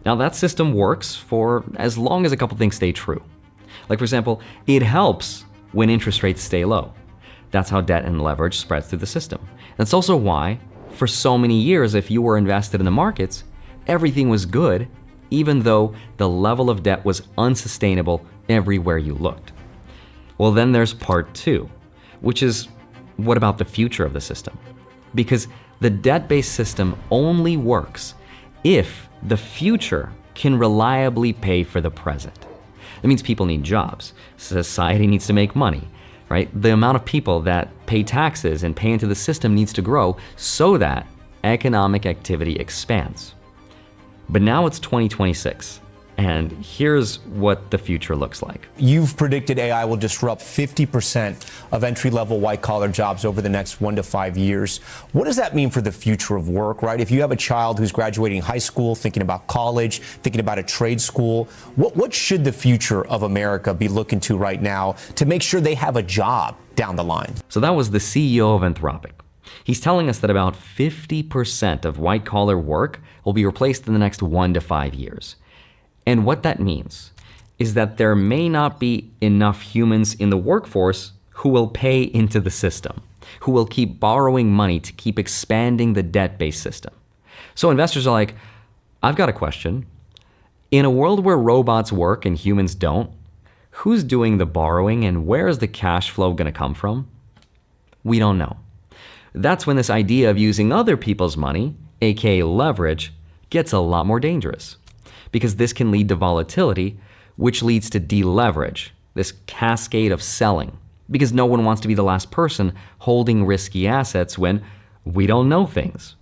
Now that system works for as long as a couple things stay true. Like for example, it helps when interest rates stay low. That's how debt and leverage spreads through the system. That's also why, for so many years, if you were invested in the markets, everything was good, even though the level of debt was unsustainable everywhere you looked. Well, then there's part two, which is, what about the future of the system? Because the debt-based system only works if the future can reliably pay for the present. That means people need jobs. Society needs to make money, right? The amount of people that pay taxes and pay into the system needs to grow so that economic activity expands. But now it's 2026, and here's what the future looks like. You've predicted AI will disrupt 50% of entry-level white-collar jobs over the next 1 to 5 years. What does that mean for the future of work, right? If you have a child who's graduating high school, thinking about college, thinking about a trade school, what should the future of America be looking to right now to make sure they have a job down the line? So that was the CEO of Anthropic. He's telling us that about 50% of white-collar work will be replaced in the next 1 to 5 years. And what that means is that there may not be enough humans in the workforce who will pay into the system, who will keep borrowing money to keep expanding the debt-based system. So investors are like, I've got a question. In a world where robots work and humans don't, who's doing the borrowing and where is the cash flow going to come from? We don't know. That's when this idea of using other people's money, aka leverage, gets a lot more dangerous. Because this can lead to volatility, which leads to deleverage, this cascade of selling. Because no one wants to be the last person holding risky assets when we don't know things.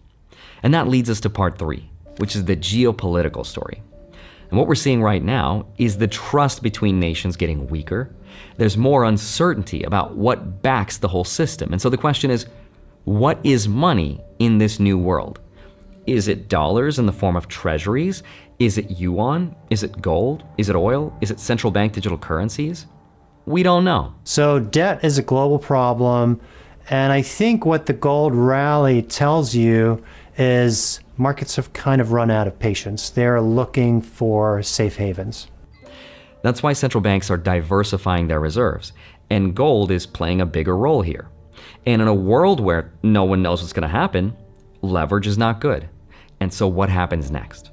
And that leads us to part three, which is the geopolitical story. And what we're seeing right now is the trust between nations getting weaker. There's more uncertainty about what backs the whole system. And so the question is, what is money in this new world? Is it dollars in the form of treasuries? Is it yuan? Is it gold? Is it oil? Is it central bank digital currencies? We don't know. So debt is a global problem. And I think what the gold rally tells you is markets have kind of run out of patience. They're looking for safe havens. That's why central banks are diversifying their reserves. And gold is playing a bigger role here. And in a world where no one knows what's going to happen, leverage is not good. And so what happens next?